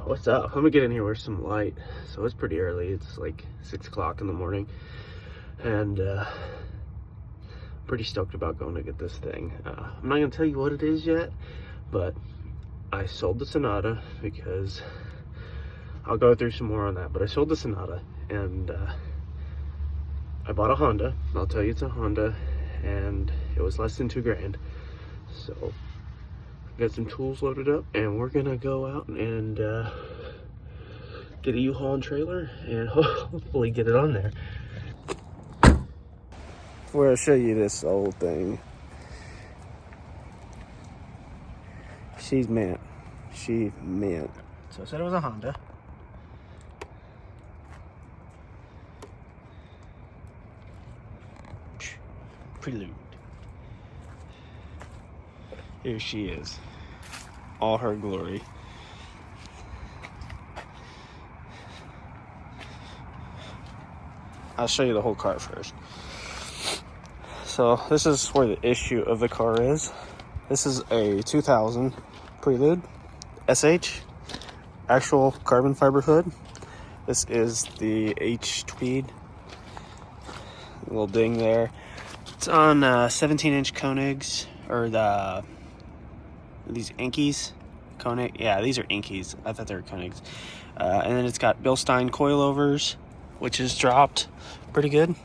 What's up? I'm gonna get in here with some light. So it's pretty early. It's like 6 o'clock in the morning. And pretty stoked about going to get this thing. I'm not gonna tell you what it is yet, but I sold the Sonata because I'll go through some more on that. But I sold the Sonata and I bought a Honda. I'll tell you it's a Honda, and it was less than $2,000. So got some tools loaded up, and we're gonna go out and get a U-Haul and trailer and hopefully get it on there. Where I'll show you this old thing. She's mint. She mint. So I said it was a Honda. Prelude. Here she is. All her glory. I'll show you the whole car first. So this is where the issue of the car is. This is a 2000 Prelude SH, actual carbon fiber hood. This is the H-Tweed. Little ding there. It's on 17-inch Koenigs, or these Enkeis. Koenig, yeah, these are Enkeis. I thought they were Koenigs. And then it's got Bilstein coilovers, which is dropped pretty good.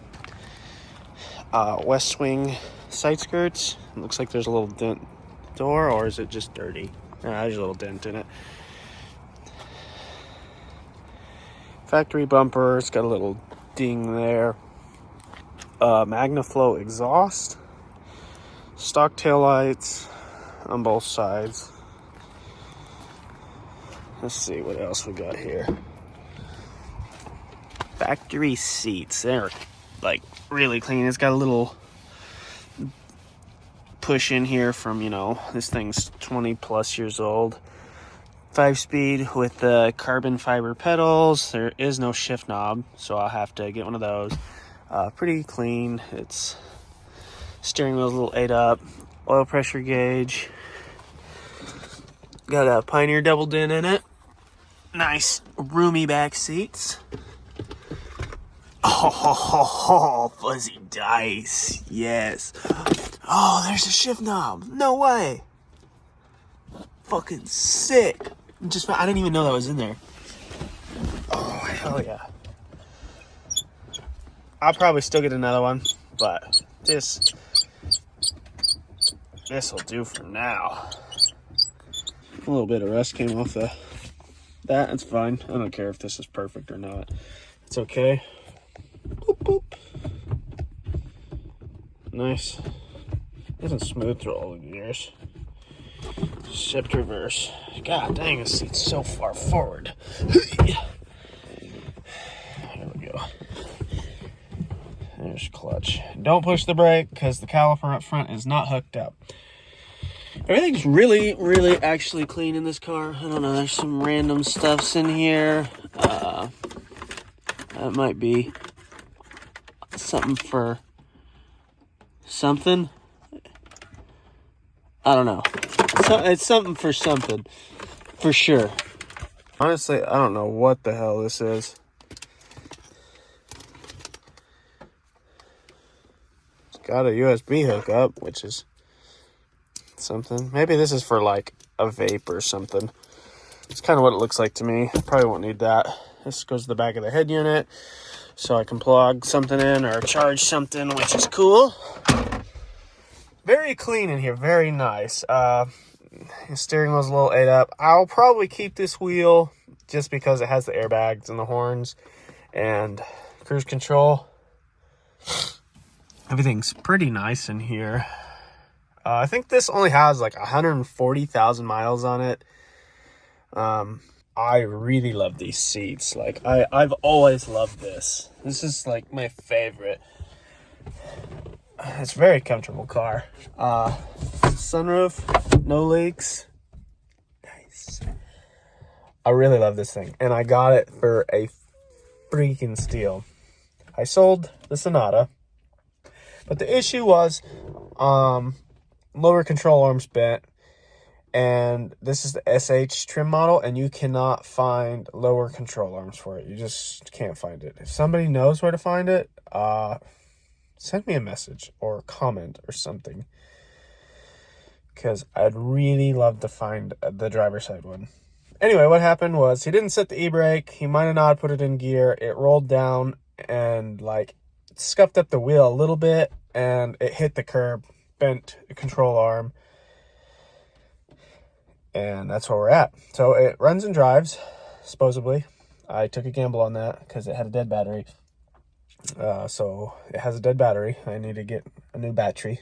West Wing side skirts. It looks like there's a little dent door, or is it just dirty? There's a little dent in it. Factory bumper. It's got a little ding there. MagnaFlow exhaust. Stock taillights on both sides. Let's see what else we got here. Factory seats. They're like really clean. It's got a little push in here from, this thing's 20 plus years old. 5-speed with the carbon fiber pedals. There is no shift knob, so I'll have to get one of those. Pretty clean. It's steering wheel's a little 8-up. Oil pressure gauge. Got a Pioneer double din in it. Nice roomy back seats. Oh, fuzzy dice. Yes. Oh, there's a shift knob. No way. Fucking sick. I didn't even know that was in there. Oh, hell yeah. I'll probably still get another one, but this will do for now. A little bit of rust came off that. It's fine. I don't care if this is perfect or not. It's okay. Boop, boop. Nice. Isn't smooth through all the gears. Shift reverse. God dang, this seat's so far forward. Here we go. There's clutch. Don't push the brake because the caliper up front is not hooked up. Everything's really, really actually clean in this car. I don't know, there's some random stuffs in here. That might be something for something. I don't know. It's something for something, for sure. Honestly, I don't know what the hell this is. It's got a USB hookup, which is something. Maybe this is for like a vape or something. It's kind of what it looks like to me. Probably won't need that. This goes to the back of the head unit, so I can plug something in or charge something, which is cool. Very clean in here, very nice. The steering wheel's a little 8-up. I'll probably keep this wheel just because it has the airbags and the horns and cruise control. Everything's pretty nice in here. I think this only has like 140,000 miles on it. I really love these seats. Like I've always loved this. This is like my favorite. It's a very comfortable car. Sunroof, no leaks. Nice. I really love this thing, and I got it for a freaking steal. I sold the Sonata, but the issue was lower control arms bent, And this is the SH trim model, and you cannot find lower control arms for it. You just can't find it. If somebody knows where to find it, send me a message or comment or something, because I'd really love to find the driver's side one. Anyway, what happened was he didn't set the e-brake. He might have not put it in gear. It rolled down and like scuffed up the wheel a little bit, and it hit the curb, bent the control arm. And that's where we're at. So it runs and drives, supposedly. I took a gamble on that because it had a dead battery. So it has a dead battery. I need to get a new battery.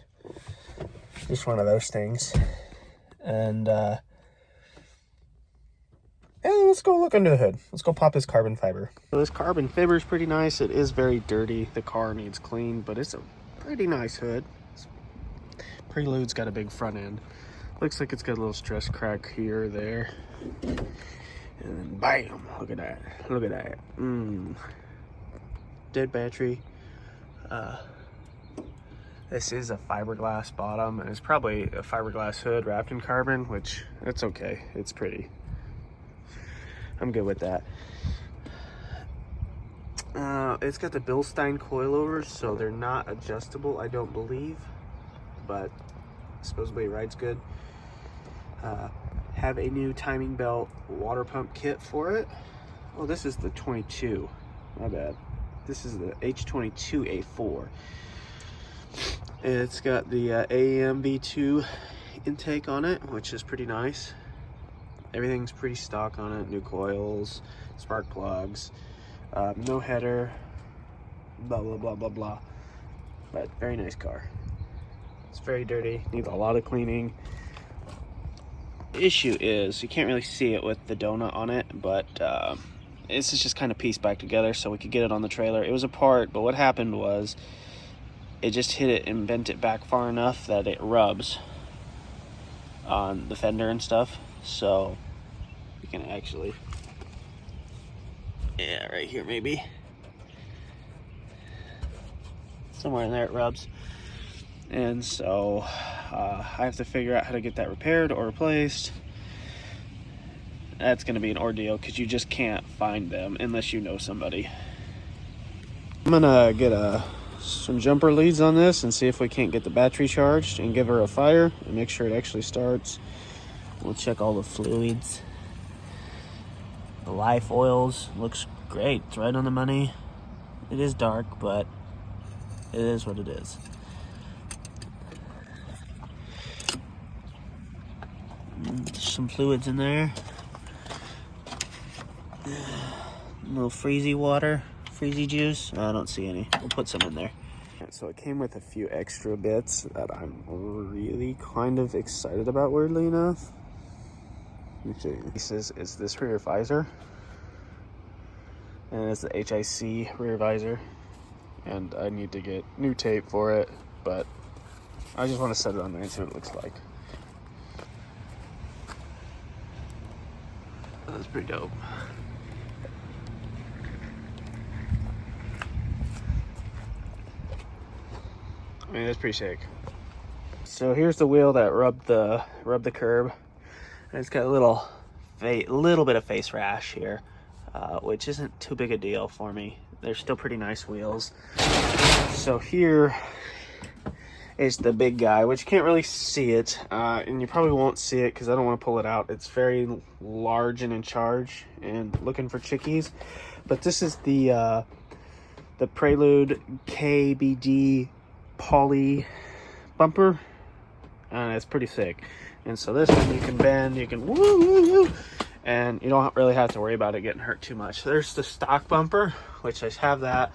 Just one of those things. And yeah, let's go look under the hood. Let's go pop this carbon fiber. So this carbon fiber is pretty nice. It is very dirty. The car needs clean, but it's a pretty nice hood. Prelude's got a big front end. Looks like it's got a little stress crack here or there. And then bam, look at that. Look at that. Dead battery. This is a fiberglass bottom, and it's probably a fiberglass hood wrapped in carbon, which that's okay. It's pretty. I'm good with that. It's got the Bilstein coilovers, so they're not adjustable, I don't believe, but supposedly it rides good. Have a new timing belt water pump kit for it. Oh, this is the 22. My bad. This is the H22A4. It's got the AEM V2 intake on it, which is pretty nice. Everything's pretty stock on it. New coils, spark plugs, no header, blah, blah, blah, blah, blah. But very nice car. It's very dirty, needs a lot of cleaning. The issue is you can't really see it with the donut on it, but this is just kind of pieced back together so we could get it on the trailer. It was apart, but what happened was it just hit it and bent it back far enough that it rubs on the fender and stuff. So you can actually, yeah, right here maybe. Somewhere in there it rubs. And so I have to figure out how to get that repaired or replaced. That's going to be an ordeal because you just can't find them unless you know somebody. I'm going to get some jumper leads on this and see if we can't get the battery charged and give her a fire and make sure it actually starts. We'll check all the fluids. The life oils looks great. It's right on the money. It is dark, but it is what it is. Some fluids in there. A little freezy water, freezy juice. I don't see any. We'll put some in there. So it came with a few extra bits that I'm really kind of excited about, weirdly enough. Let me show you. This is this rear visor. And it's the HIC rear visor. And I need to get new tape for it, but I just want to set it on there and see what it looks like. That's pretty dope. I mean, that's pretty sick. So here's the wheel that rubbed the curb, and it's got a little bit of face rash here, which isn't too big a deal for me. They're still pretty nice wheels. So here is the big guy, which you can't really see it, and you probably won't see it because I don't want to pull it out. It's very large and in charge and looking for chickies. But this is the Prelude KBD poly bumper, and it's pretty thick. And so this one you can bend, you can woo, and you don't really have to worry about it getting hurt too much. There's the stock bumper, which I have that,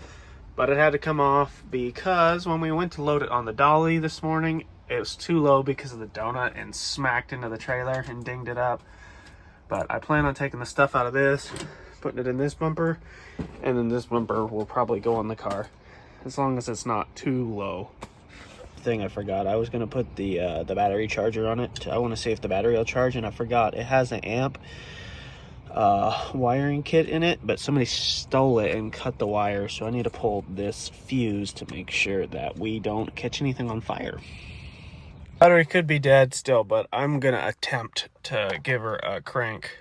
but it had to come off because when we went to load it on the dolly this morning, it was too low because of the donut and smacked into the trailer and dinged it up. But I plan on taking the stuff out of this, putting it in this bumper, and then this bumper will probably go on the car as long as it's not too low. Thing I forgot, I was gonna put the battery charger on it. I want to see if the battery will charge, and I forgot it has an amp wiring kit in it, but somebody stole it and cut the wire, so I need to pull this fuse to make sure that we don't catch anything on fire. Battery could be dead still, but I'm gonna attempt to give her a crank.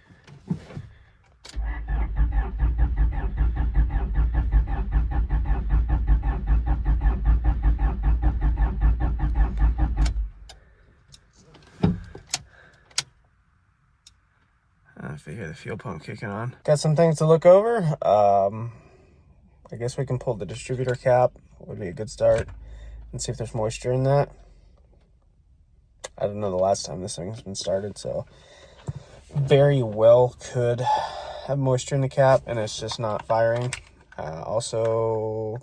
If you hear the fuel pump kicking on. Got some things to look over. I guess we can pull the distributor cap. Would be a good start. And see if there's moisture in that. I don't know the last time this thing's been started, so very well could have moisture in the cap and it's just not firing. Also,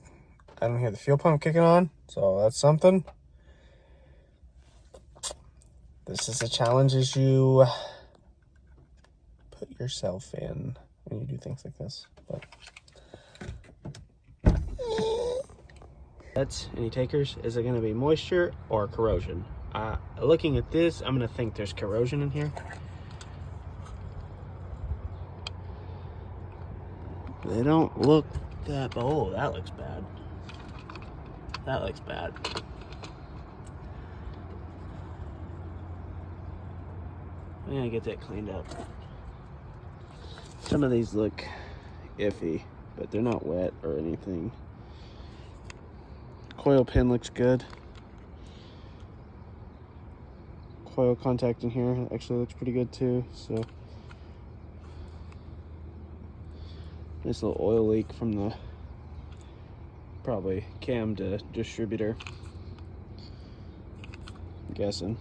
I don't hear the fuel pump kicking on, so that's something. This is the challenges you put yourself in when you do things like this. But that's any takers. Is it going to be moisture or corrosion? Looking at this, I'm going to think there's corrosion in here. They don't look that. Oh, that looks bad. That looks bad. I'm gonna get that cleaned up. Some of these look iffy, but they're not wet or anything. Coil pin looks good. Coil contact in here actually looks pretty good too. So nice little oil leak from the probably cam to distributor, I'm guessing.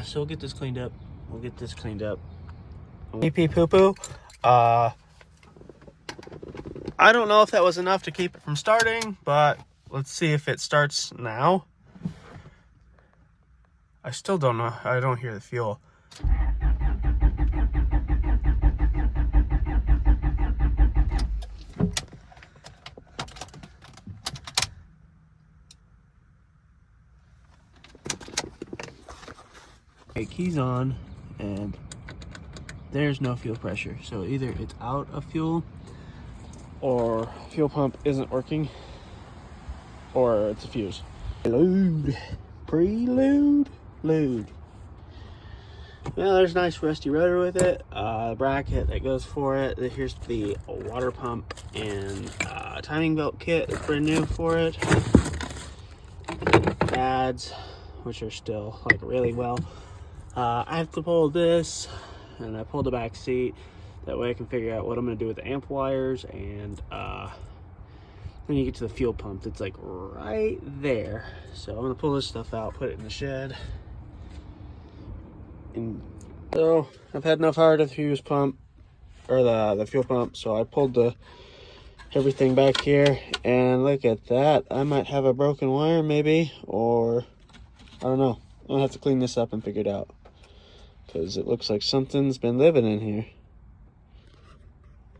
So we'll get this cleaned up. Pee poo poo. I don't know if that was enough to keep it from starting, but let's see if it starts now. I still don't know. I don't hear the fuel. Okay, keys on, and there's no fuel pressure. So either it's out of fuel, or fuel pump isn't working, or it's a fuse. Load, preload, load. Well, there's a nice rusty rotor with it. Bracket that goes for it. Here's the water pump and timing belt kit. It's brand new for it. Pads, which are still like really well. I have to pull this, and I pulled the back seat. That way I can figure out what I'm going to do with the amp wires. And when you get to the fuel pump, it's like right there. So I'm going to pull this stuff out, put it in the shed. And so I've had enough power to the fuse pump, or the fuel pump. So I pulled everything back here, and look at that. I might have a broken wire maybe, or I don't know. I'm going to have to clean this up and figure it out, because it looks like something's been living in here.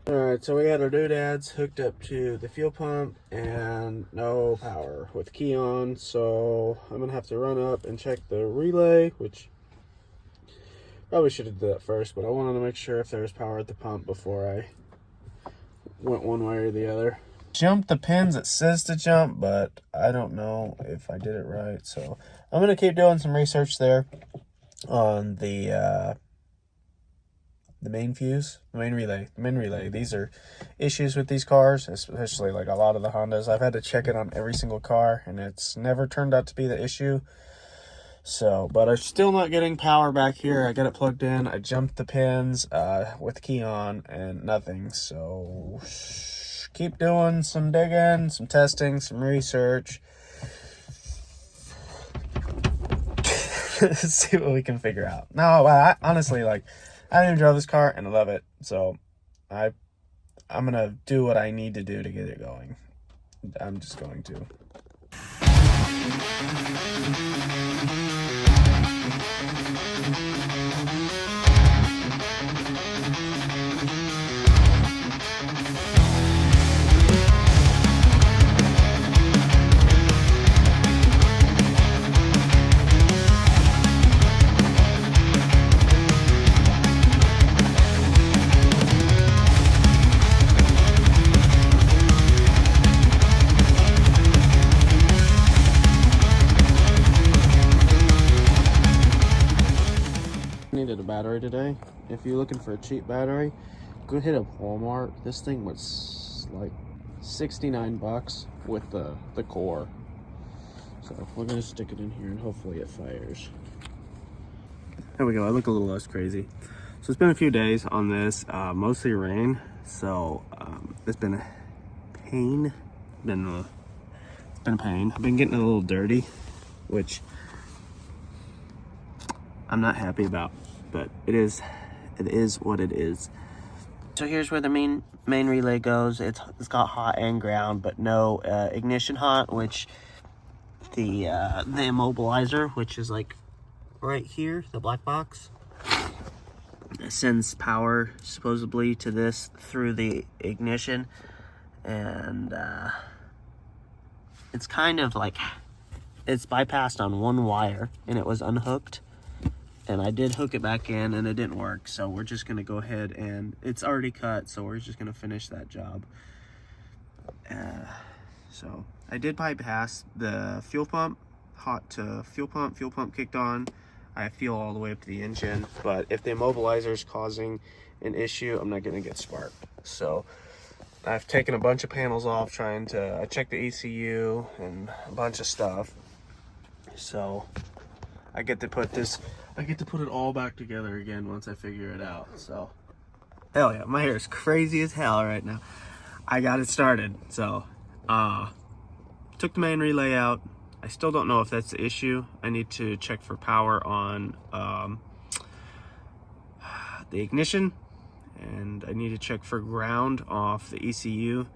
Alright, so we got our doodads hooked up to the fuel pump and no power with key on. So I'm going to have to run up and check the relay, which probably should have done that first, but I wanted to make sure if there was power at the pump before I went one way or the other. Jump the pins it says to jump, but I don't know if I did it right. So I'm going to keep doing some research there on the main fuse, the main relay. These are issues with these cars, especially like a lot of the Hondas. I've had to check it on every single car, and it's never turned out to be the issue. So, but I'm still not getting power back here. I got it plugged in. I jumped the pins with the key on, and nothing. So keep doing some digging, some testing, some research. See what we can figure out. No, I honestly, like, I haven't even drove this car and I love it. So I'm gonna do what I need to do to get it going. I'm just going to. battery today. If you're looking for a cheap battery, go hit up Walmart. This thing was like 69 bucks with the core. So we're gonna stick it in here and hopefully it fires. There we go. I look a little less crazy. So it's been a few days on this, mostly rain. So it's been a pain. It's been a pain. I've been getting a little dirty, which I'm not happy about, but it is what it is. So here's where the main relay goes. It's got hot and ground, but no ignition hot, which the immobilizer, which is like right here, the black box, sends power supposedly to this through the ignition, and it's kind of like it's bypassed on one wire and it was unhooked, and I did hook it back in and it didn't work, so we're just gonna go ahead, and it's already cut, so we're just gonna finish that job. So I did bypass the fuel pump, hot to fuel pump kicked on. I have fuel all the way up to the engine, but if the immobilizer is causing an issue, I'm not gonna get spark. So I've taken a bunch of panels off, I checked the ECU and a bunch of stuff. So I get to put it all back together again once I figure it out. So hell yeah, my hair is crazy as hell right now. I got it started. So took the main relay out. I still don't know if that's the issue. I need to check for power on the ignition, and I need to check for ground off the ECU.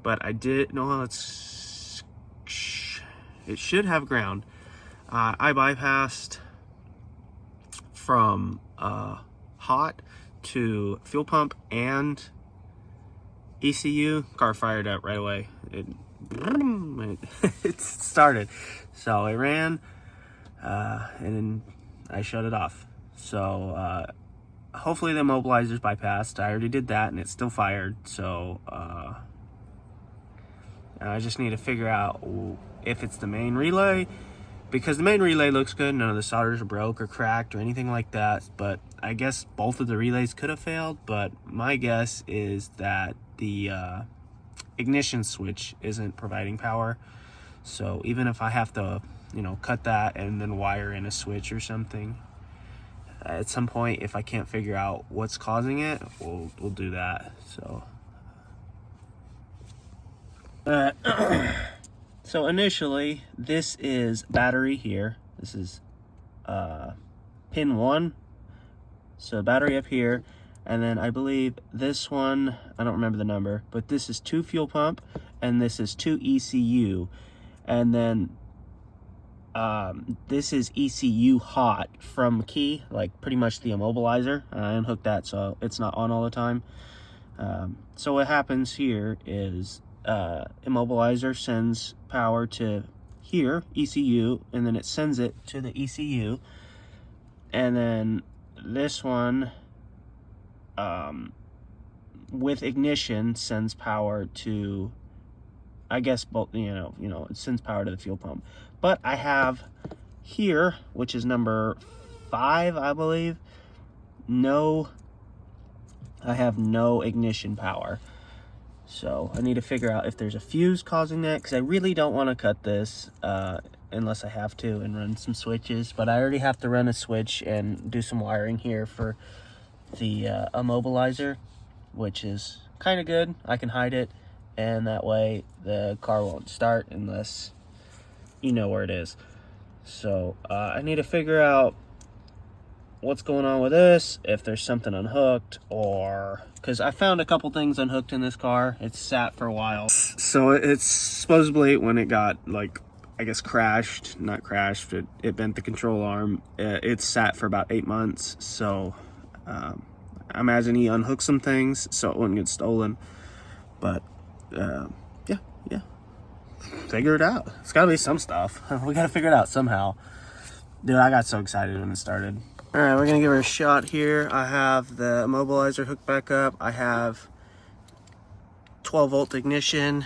But I did, no, it should have ground. I bypassed from hot to fuel pump and ECU. Car fired up right away. It started, so it ran, and then I shut it off. So hopefully the immobilizer's bypassed. I already did that and it's still fired, so I just need to figure out if it's the main relay, because the main relay looks good. None of the solders are broke or cracked or anything like that, but I guess both of the relays could have failed. But my guess is that the ignition switch isn't providing power. So even if I have to, cut that and then wire in a switch or something, at some point, if I can't figure out what's causing it, we'll do that. So so initially, this is battery here. This is pin 1. So battery up here. And then I believe this one, I don't remember the number, but this is 2 fuel pump and this is 2 ECU. And then this is ECU hot from key, like pretty much the immobilizer. I unhooked that so it's not on all the time. So what happens here is immobilizer sends power to here, ECU, and then it sends it to the ECU. And then this one, with ignition, sends power to, I guess, both, it sends power to the fuel pump. But I have here, which is number 5, I believe, I have no ignition power. So I need to figure out if there's a fuse causing that, because I really don't want to cut this unless I have to and run some switches. But I already have to run a switch and do some wiring here for the immobilizer, which is kind of good. I can hide it, and that way the car won't start unless you know where it is. So I need to figure out what's going on with this, if there's something unhooked, or because I found a couple things unhooked in this car. It's sat for a while. So it's supposedly, when it got, I guess not crashed, it bent the control arm. It sat for about 8 months. So I imagine he unhooked some things so it wouldn't get stolen. But yeah, figure it out. It's gotta be some stuff. We gotta figure it out somehow. Dude, I got so excited when it started. All right, we're gonna give her a shot here. I have the immobilizer hooked back up. I have 12 volt ignition,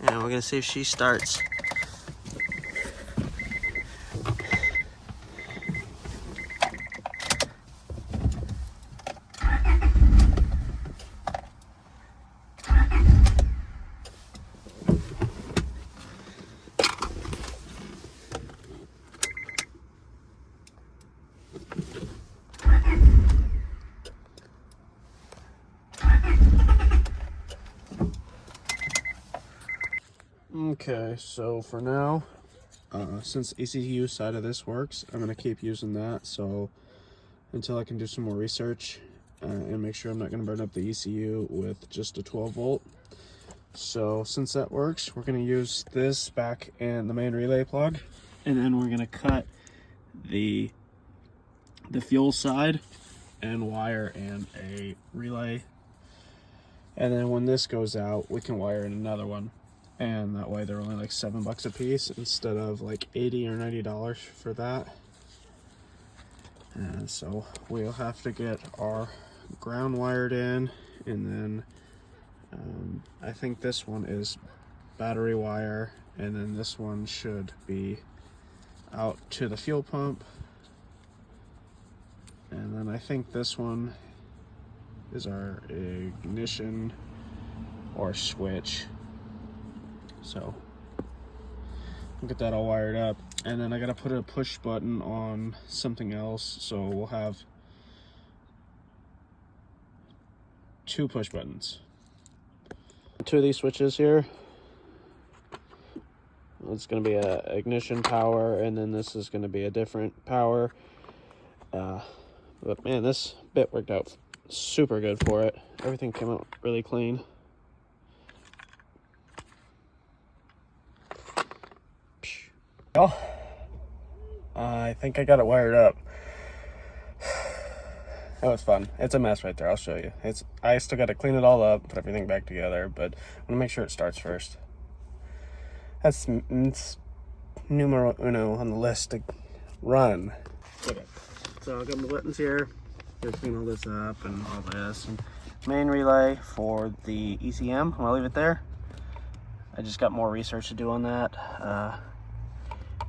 and we're gonna see if she starts. Okay, so for now, since ECU side of this works, I'm going to keep using that. So until I can do some more research and make sure I'm not going to burn up the ECU with just a 12 volt. So since that works, we're going to use this back in the main relay plug, and then we're going to cut the fuel side and wire in a relay. And then when this goes out, we can wire in another one. And that way they're only like $7 a piece instead of like $80 or $90 for that. And so we'll have to get our ground wired in, and then I think this one is battery wire, and then this one should be out to the fuel pump. And then I think this one is our ignition or switch. So I'll get that all wired up, and then I gotta put a push button on something else, so we'll have 2 push buttons. 2 of these switches here. It's gonna be a ignition power, and then this is gonna be a different power. But man, this bit worked out super good for it. Everything came out really clean. Well, I think I got it wired up. That was fun. It's a mess right there. I'll show you. I still got to clean it all up, put everything back together, but I'm gonna make sure it starts first. That's numero uno on the list to run. Okay. So I've got my buttons here. Gotta clean all this up and all this. And main relay for the ECM. I'll leave it there. I just got more research to do on that.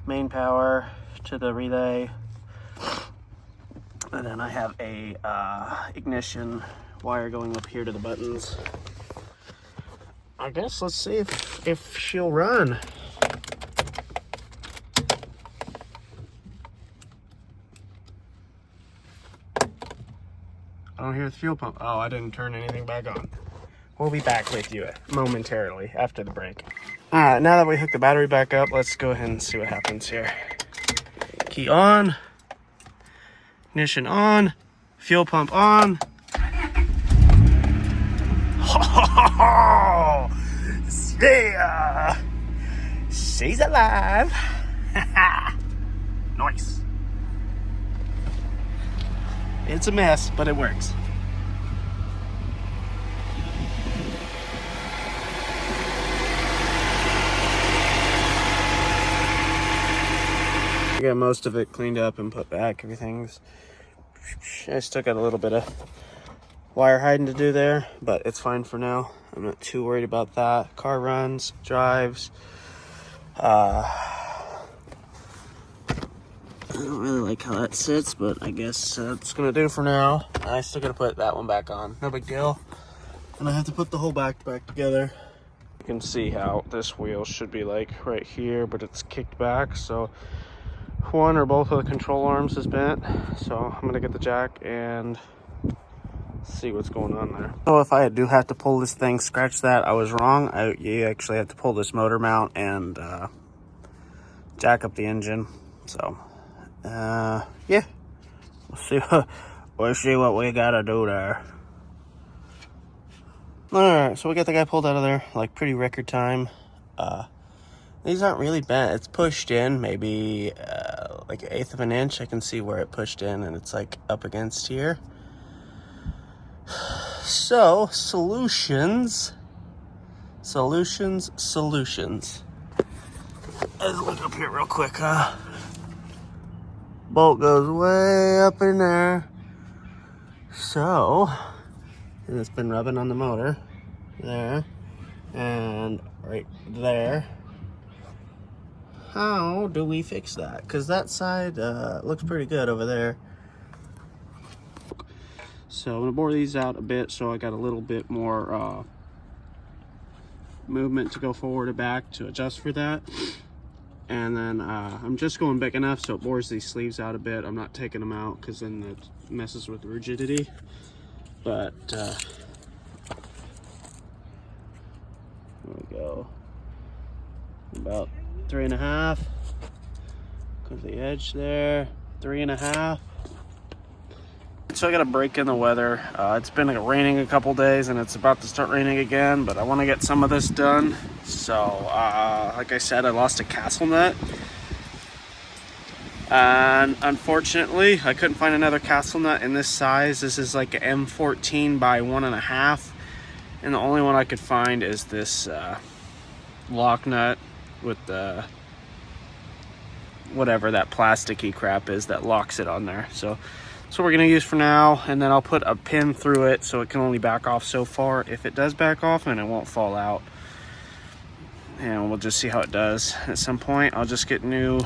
Main power to the relay, and then I have a ignition wire going up here to the buttons. I guess let's see if she'll run. I don't hear the fuel pump. Oh, I didn't turn anything back on. We'll be back with you momentarily after the break. All right, now that we hooked the battery back up, let's go ahead and see what happens here. Key on, ignition on, fuel pump on. Oh, yeah, she's alive. Nice. It's a mess, but it works. I got most of it cleaned up and put back. Everything's, I still got a little bit of wire hiding to do there, but it's fine for now. I'm not too worried about that. Car runs, drives. I don't really like how that sits, but I guess it's gonna do for now. I still gotta put that one back on. No big deal. And I have to put the whole back together. You can see how this wheel should be like right here, but it's kicked back, so one or both of the control arms is bent. So I'm gonna get the jack and see what's going on there. So if I do have to pull this thing, scratch that, I was wrong. You actually have to pull this motor mount and jack up the engine. So yeah, we'll see what we gotta do there. All right, so we got the guy pulled out of there like pretty record time. These aren't really bent. It's pushed in maybe like 1/8 of an inch. I can see where it pushed in, and it's like up against here. So solutions. Let's look up here real quick. Bolt goes way up in there. So, and it's been rubbing on the motor there and right there. How do we fix that? Because that side looks pretty good over there. So I'm gonna bore these out a bit so I got a little bit more movement to go forward and back to adjust for that. And then I'm just going big enough so it bores these sleeves out a bit. I'm not taking them out because then it messes with the rigidity. But there we go. 3.5. Go to the edge there, 3.5. So I got a break in the weather. It's been raining a couple days and it's about to start raining again, but I want to get some of this done. So like I said, I lost a castle nut. And unfortunately, I couldn't find another castle nut in this size. This is like an M14 by 1.5. And the only one I could find is this lock nut with the whatever that plasticky crap is that locks it on there. So that's what we're gonna use for now, and then I'll put a pin through it so it can only back off so far. If it does back off, and it won't fall out, and we'll just see how it does. At some point I'll just get new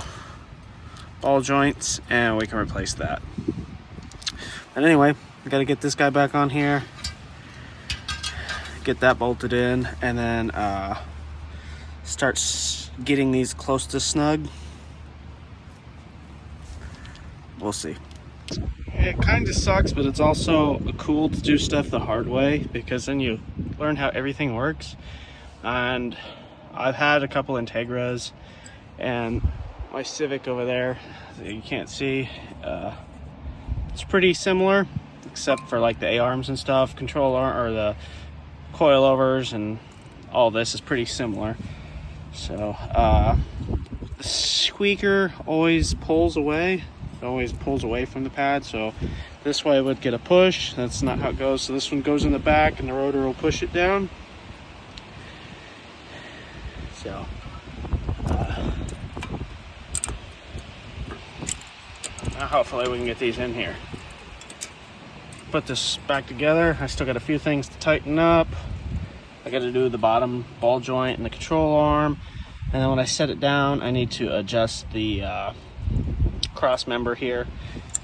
ball joints and we can replace that. But anyway, we got to get this guy back on here, get that bolted in, and then start getting these close to snug. We'll see. It kind of sucks, but it's also cool to do stuff the hard way, because then you learn how everything works. And I've had a couple Integras, and my Civic over there that you can't see, it's pretty similar, except for like the A-arms and stuff, control arm, or the coilovers, and all this is pretty similar. So the squeaker always pulls away. It always pulls away from the pad, so this way it would get a push. That's not how it goes. So this one goes in the back and the rotor will push it down. So now hopefully we can get these in here. Put this back together. I still got a few things to tighten up. I got to do the bottom ball joint and the control arm, and then when I set it down I need to adjust the cross member here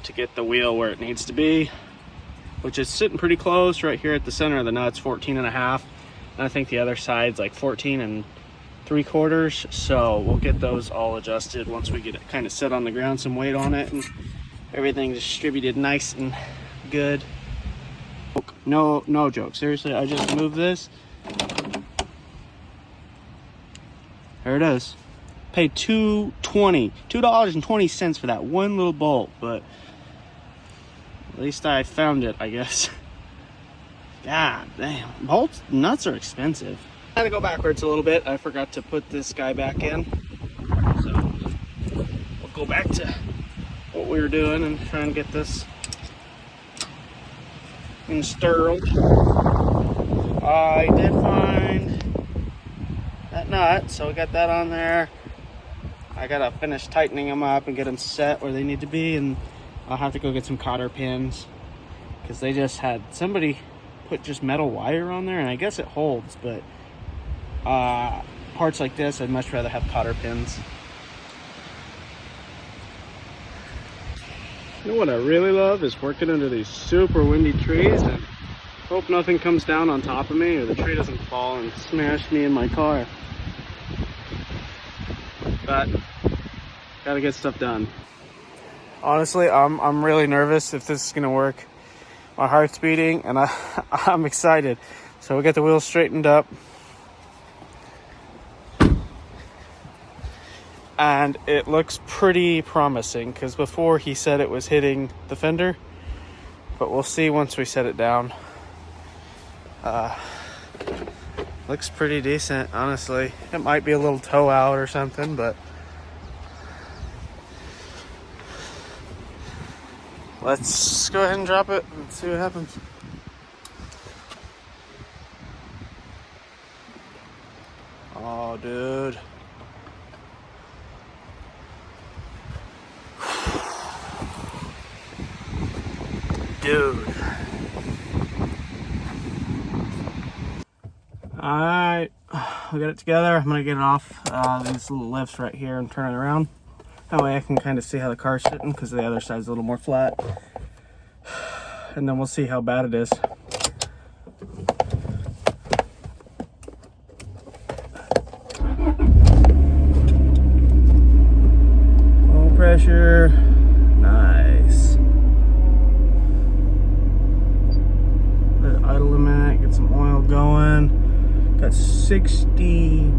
to get the wheel where it needs to be, which is sitting pretty close right here at the center of the nuts, 14.5, and I think the other side's like 14.75. So we'll get those all adjusted once we get it kind of set on the ground, some weight on it, and everything distributed nice and good. No joke, seriously, I just moved this. There it is. Paid $2.20 for that one little bolt, but at least I found it, I guess. God damn, nuts are expensive. I had to go backwards a little bit. I forgot to put this guy back in, so we'll go back to what we were doing and try and get this installed. I did find that nut, so we got that on there. I gotta finish tightening them up and get them set where they need to be, and I'll have to go get some cotter pins, because they just had somebody put just metal wire on there, and I guess it holds, but parts like this I'd much rather have cotter pins. You know what I really love is working under these super windy trees and hope nothing comes down on top of me, or the tree doesn't fall and smash me in my car. But gotta get stuff done. Honestly, I'm really nervous if this is gonna work. My heart's beating and I'm excited. So we got the wheels straightened up, and it looks pretty promising, because before he said it was hitting the fender, but we'll see once we set it down. Looks pretty decent, honestly. It might be a little toe out or something, but let's go ahead and drop it and see what happens. Oh, dude. Dude. Alright, we got it together. I'm gonna get it off these little lifts right here and turn it around. That way I can kind of see how the car's sitting, because the other side's a little more flat. And then we'll see how bad it is. Low pressure. Nice. Let it idle a minute, get some oil going. Got 60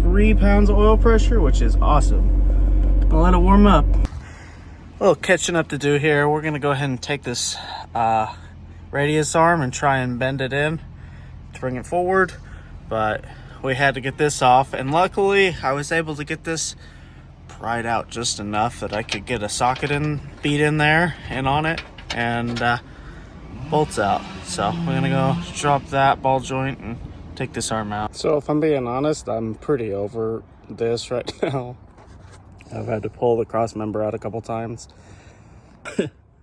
3 pounds of oil pressure, which is awesome. I'll let it warm up. A little catching up to do here. We're gonna go ahead and take this radius arm and try and bend it in to bring it forward, but we had to get this off, and luckily I was able to get this pried out just enough that I could get a socket beat in there and on it, and bolts out. So we're gonna go drop that ball joint and take this arm out. So if I'm being honest, I'm pretty over this right now. I've had to pull the cross member out a couple times.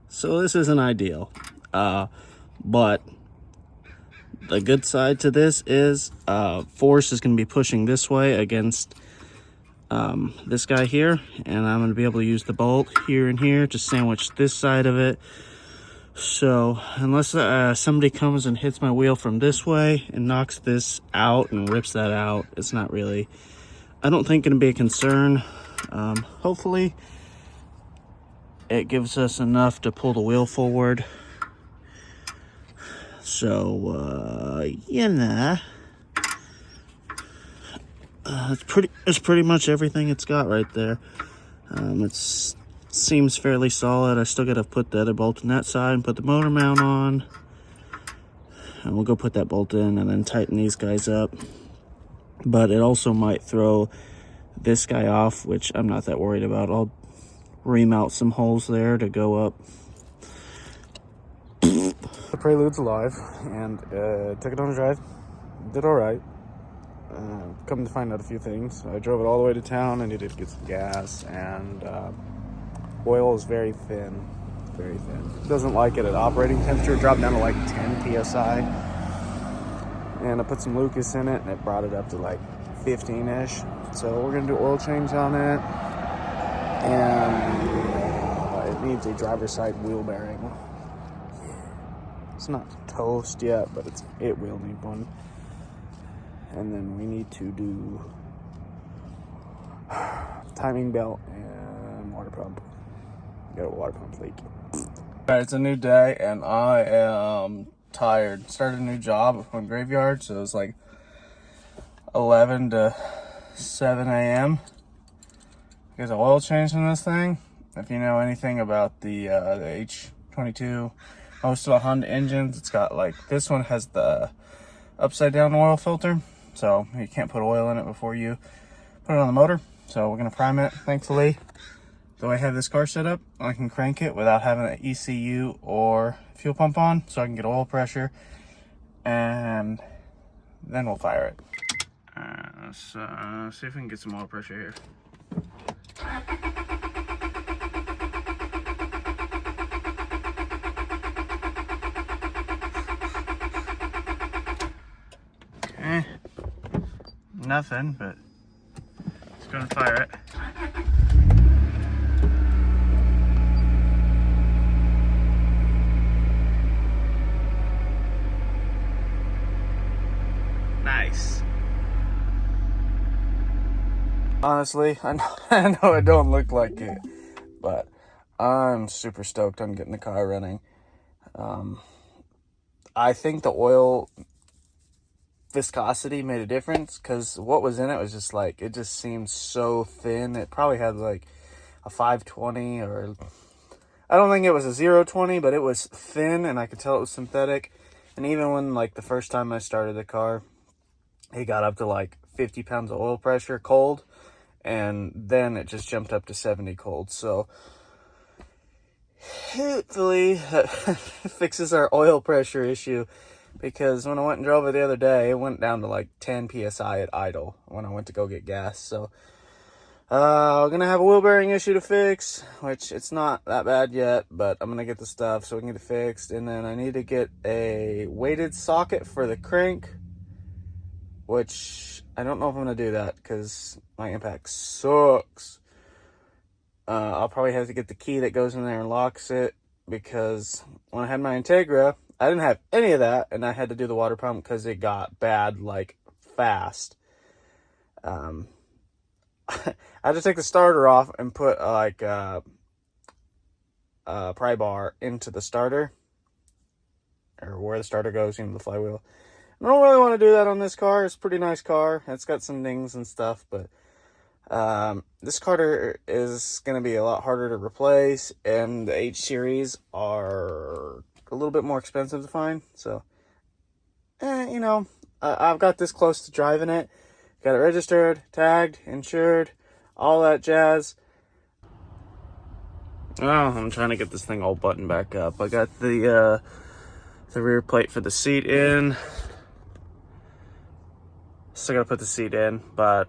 So this isn't ideal, but the good side to this is force is going to be pushing this way against this guy here, and I'm going to be able to use the bolt here and here to sandwich this side of it. So unless somebody comes and hits my wheel from this way and knocks this out and rips that out, it's not really, I don't think, going to be a concern. Hopefully it gives us enough to pull the wheel forward. So you know, it's pretty much everything it's got right there. It seems fairly solid. I still gotta put the other bolt in that side and put the motor mount on, and we'll go put that bolt in and then tighten these guys up. But it also might throw this guy off, which I'm not that worried about. I'll remount some holes there to go up. The Prelude's alive, and took it on a drive. Did all right. Come to find out a few things. I drove it all the way to town. I needed to get some gas, and oil is very thin. Very thin. It doesn't like it at operating temperature. It dropped down to like 10 psi. And I put some Lucas in it, and it brought it up to like 15-ish. So we're gonna do oil change on it, and it needs a driver's side wheel bearing. It's not toast yet, but it will need one. And then we need to do timing belt and water pump. Got a water pump leak. Alright, it's a new day, and I am tired. Started a new job on graveyard, so it's like 11 to 7 a.m. There's an oil change in this thing. If you know anything about the H22, most of the Honda engines, it's got like, this one has the upside down oil filter, so you can't put oil in it before you put it on the motor. So we're gonna prime it. Thankfully, the way I have this car set up, I can crank it without having an ECU or fuel pump on, so I can get oil pressure, and then we'll fire it. Let's see if we can get some oil pressure here. Okay, nothing, but it's gonna fire it. Nice. Honestly, I know it don't look like it, but I'm super stoked on getting the car running. I think the oil viscosity made a difference, because what was in it was just like, it just seemed so thin. It probably had like a 520, or I don't think it was a 020, but it was thin, and I could tell it was synthetic. And even when, like, the first time I started the car, it got up to like 50 pounds of oil pressure cold, and then it just jumped up to 70 cold. So hopefully that fixes our oil pressure issue, because when I went and drove it the other day, it went down to like 10 psi at idle when I went to go get gas. So we're gonna have a wheel bearing issue to fix, which it's not that bad yet, but I'm gonna get the stuff so we can get it fixed. And then I need to get a weighted socket for the crank, which I don't know if I'm gonna do that because my impact sucks. I'll probably have to get the key that goes in there and locks it, because when I had my Integra, I didn't have any of that, and I had to do the water pump because it got bad, like, fast. I had to take the starter off and put, like, a pry bar into the starter, or where the starter goes, the flywheel. I don't really want to do that on this car. It's a pretty nice car. It's got some dings and stuff, but this car is going to be a lot harder to replace, and the H series are a little bit more expensive to find. So, you know, I've got this close to driving it. Got it registered, tagged, insured, all that jazz. Oh, I'm trying to get this thing all buttoned back up. I got the rear plate for the seat in. Still gotta put the seat in, but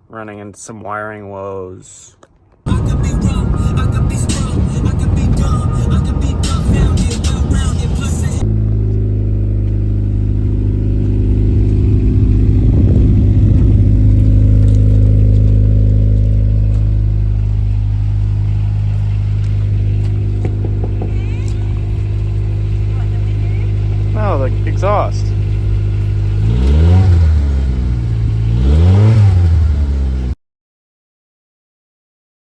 running into some wiring woes. I could be wrong, I could be strong, I could be dumb, I could be dumbfounded, well-rounded, plus oh, the exhaust.